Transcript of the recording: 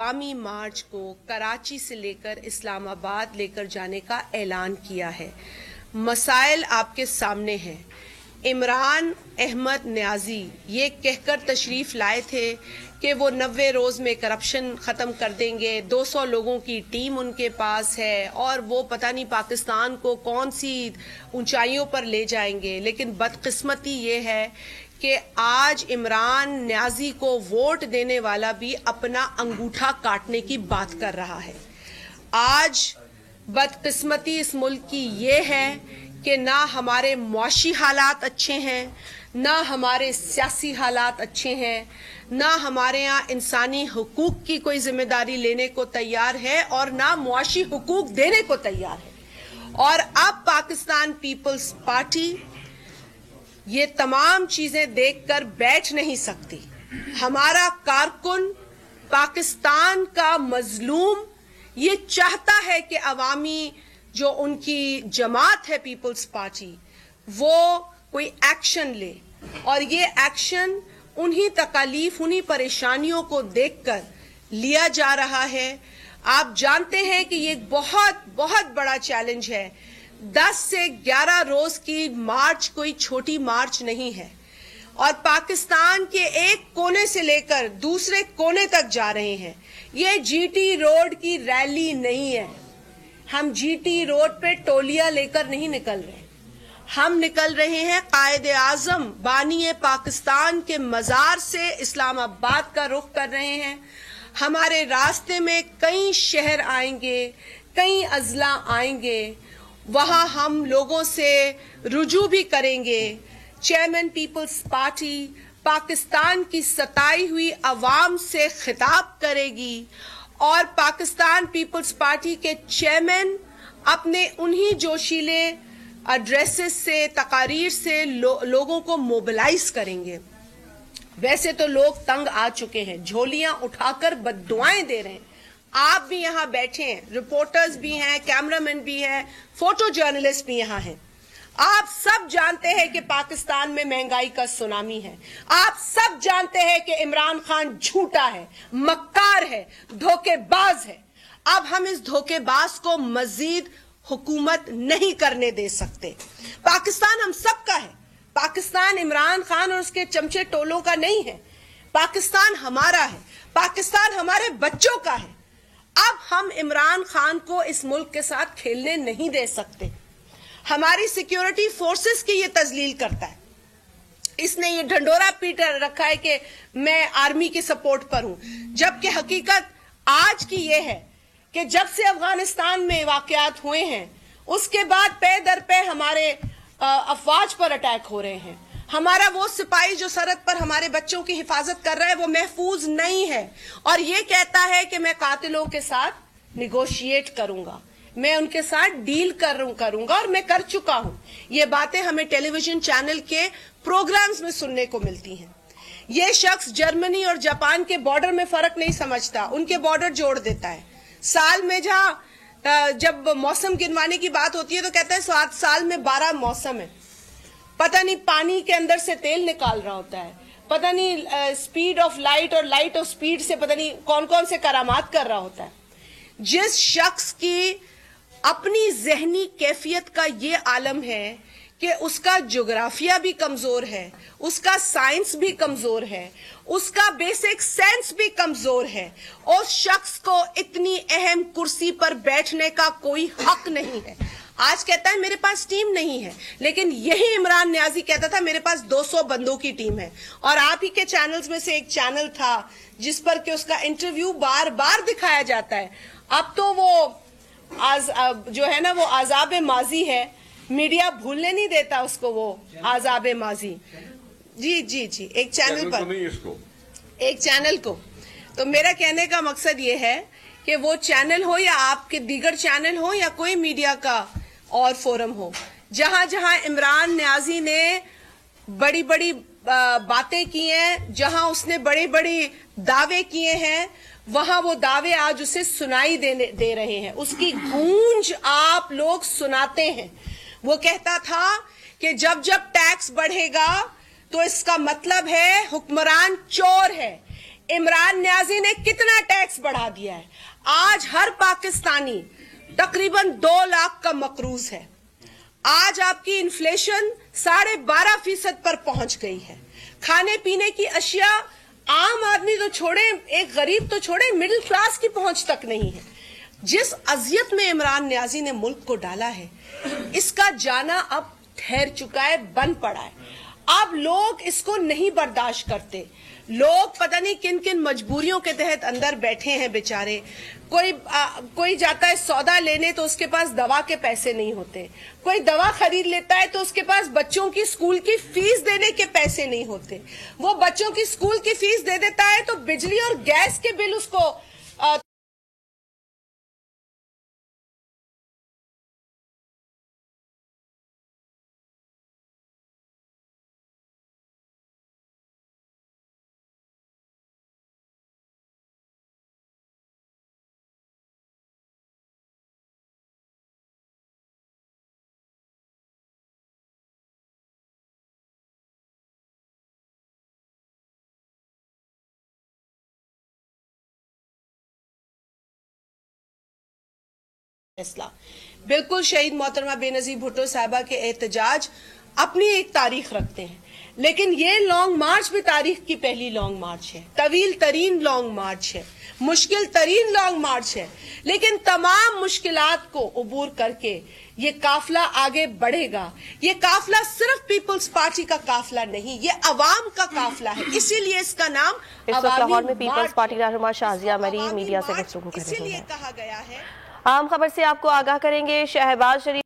आगामी मार्च को कराची से लेकर इस्लामाबाद लेकर जाने का ऐलान किया है। मसाइल आपके सामने हैं। इमरान अहमद न्याजी ये कहकर तशरीफ़ लाए थे कि वो 90 रोज़ में करप्शन ख़त्म कर देंगे, 200 लोगों की टीम उनके पास है और वो पता नहीं पाकिस्तान को कौन सी ऊंचाइयों पर ले जाएंगे। लेकिन बदकिस्मती ये है कि आज इमरान न्याजी को वोट देने वाला भी अपना अंगूठा काटने की बात कर रहा है। आज बदकिस्मती इस मुल्क की ये है कि ना हमारे मुआशी हालात अच्छे हैं, ना हमारे सियासी हालात अच्छे हैं, ना हमारे यहाँ इंसानी हुकूक की कोई जिम्मेदारी लेने को तैयार है और ना मुआशी हुकूक देने को तैयार है। और अब पाकिस्तान पीपल्स पार्टी ये तमाम चीजें देखकर बैठ नहीं सकती। हमारा कारकुन पाकिस्तान का मजलूम ये चाहता है कि अवामी जो उनकी जमात है पीपल्स पार्टी वो कोई एक्शन ले और ये एक्शन उन्हीं तकालीफ उन्हीं परेशानियों को देखकर लिया जा रहा है। आप जानते हैं कि ये बहुत बहुत बड़ा चैलेंज है। 10 से 11 रोज की मार्च कोई छोटी मार्च नहीं है और पाकिस्तान के एक कोने से लेकर दूसरे कोने तक जा रहे हैं। ये जीटी रोड की रैली नहीं है। हम जीटी रोड पे टोलियां लेकर नहीं निकल रहे, हम निकल रहे हैं कायदे आजम बानी पाकिस्तान के मजार से इस्लामाबाद का रुख कर रहे हैं। हमारे रास्ते में कई शहर आएंगे, कई अजला आएंगे, वहां हम लोगों से रुजू भी करेंगे। चेयरमैन पीपल्स पार्टी पाकिस्तान की सताई हुई अवाम से खिताब करेगी और पाकिस्तान पीपल्स पार्टी के चेयरमैन अपने उन्हीं जोशीले एड्रेसेस से तकारीर से लोगों को मोबिलाइज करेंगे। वैसे तो लोग तंग आ चुके हैं, झोलियां उठाकर बद्दुआएं दे रहे हैं। आप भी यहाँ बैठे हैं, रिपोर्टर्स भी हैं, कैमरामैन भी हैं, फोटो जर्नलिस्ट भी यहाँ हैं। आप सब जानते हैं कि पाकिस्तान में महंगाई का सुनामी है। आप सब जानते हैं कि इमरान खान झूठा है, मक्कार है, धोखेबाज है। अब हम इस धोखेबाज को मजीद हुकूमत नहीं करने दे सकते। पाकिस्तान हम सब का है। पाकिस्तान इमरान खान और उसके चमचे टोलों का नहीं है। पाकिस्तान हमारा है, पाकिस्तान हमारे बच्चों का है। अब हम इमरान खान को इस मुल्क के साथ खेलने नहीं दे सकते। हमारी सिक्योरिटी फोर्सेस की ये तजलील करता है। इसने ये ढंडोरा पीट रखा है कि मैं आर्मी के सपोर्ट पर हूं, जबकि हकीकत आज की ये है कि जब से अफगानिस्तान में वाकयात हुए हैं उसके बाद पे दर पे हमारे अफवाज पर अटैक हो रहे हैं। हमारा वो सिपाही जो सरहद पर हमारे बच्चों की हिफाजत कर रहा है वो महफूज नहीं है और ये कहता है कि मैं कातिलों के साथ निगोशिएट करूंगा, मैं उनके साथ डील करूंगा और मैं कर चुका हूं। ये बातें हमें टेलीविजन चैनल के प्रोग्राम्स में सुनने को मिलती हैं। ये शख्स जर्मनी और जापान के बॉर्डर में फर्क नहीं समझता, उनके बॉर्डर जोड़ देता है। साल में जब मौसम गिनवाने की बात होती है तो कहता है 7 साल में 12 मौसम है। पता नहीं पानी के अंदर से तेल निकाल रहा होता है, पता नहीं स्पीड ऑफ लाइट और लाइट ऑफ स्पीड से पता नहीं कौन कौन से करामात कर रहा होता है। जिस शख्स की अपनी जहनी कैफियत का ये आलम है कि उसका ज्योग्राफिया भी कमजोर है, उसका साइंस भी कमजोर है, उसका बेसिक सेंस भी कमजोर है, उस शख्स को इतनी अहम कुर्सी पर बैठने का कोई हक नहीं है। आज कहता है मेरे पास टीम नहीं है, लेकिन यही इमरान न्याजी कहता था मेरे पास 200 बंदों की टीम है। और आप ही के चैनल्स में से एक चैनल था जिस पर कि उसका इंटरव्यू बार बार दिखाया जाता है। अब तो वो जो है ना वो आजाब माजी है, मीडिया भूलने नहीं देता उसको, वो आजाब माजी। जी जी जी, एक चैनल पर एक चैनल को। तो मेरा कहने का मकसद ये है कि वो चैनल हो या आपके दीगर चैनल हो या कोई मीडिया का और फोरम हो, जहां जहां इमरान न्याजी ने बड़ी बड़ी बातें की हैं, जहां उसने बड़े बड़े दावे किए हैं, वहां वो दावे आज उसे सुनाई दे रहे हैं। उसकी गूंज आप लोग सुनाते हैं। वो कहता था कि जब जब टैक्स बढ़ेगा तो इसका मतलब है हुक्मरान चोर है। इमरान न्याजी ने कितना टैक्स बढ़ा दिया है। आज हर पाकिस्तानी तकरीबन 2 लाख का मकरूज है। आज आपकी इन्फ्लेशन 12.5% पर पहुंच गई है। खाने पीने की अशिया आम आदमी तो छोड़े, एक गरीब तो छोड़े, मिडिल क्लास की पहुंच तक नहीं है। जिस अजियत में इमरान न्याजी ने मुल्क को डाला है, इसका जाना अब ठहर चुका है, बन पड़ा है। अब लोग इसको नहीं बर्दाश्त करते। लोग पता नहीं किन किन मजबूरियों के तहत अंदर बैठे हैं बेचारे। कोई जाता है सौदा लेने तो उसके पास दवा के पैसे नहीं होते। कोई दवा खरीद लेता है तो उसके पास बच्चों की स्कूल की फीस देने के पैसे नहीं होते। वो बच्चों की स्कूल की फीस दे देता है तो बिजली और गैस के बिल उसको फैसला। बिल्कुल शहीद मोहतरमा बेनजीर भुट्टो साहबा के एहतजाज अपनी एक तारीख रखते हैं, लेकिन ये लॉन्ग मार्च भी तारीख की पहली लॉन्ग मार्च है, तवील तरीन लॉन्ग मार्च है, मुश्किल तरीन लॉन्ग मार्च है। लेकिन तमाम मुश्किलात को उबूर करके ये काफिला आगे बढ़ेगा। ये काफिला सिर्फ पीपल्स पार्टी का काफिला नहीं, ये अवाम का काफिला है। इसीलिए इसका नाम इस वक्त लाहौर में पीपल्स पार्टी रहनुमा शाजिया मरी मीडिया से गुफ्तगू कर रही हैं। इसीलिए कहा गया है। आम खबर से आपको आगाह करेंगे। शहबाज शरीफ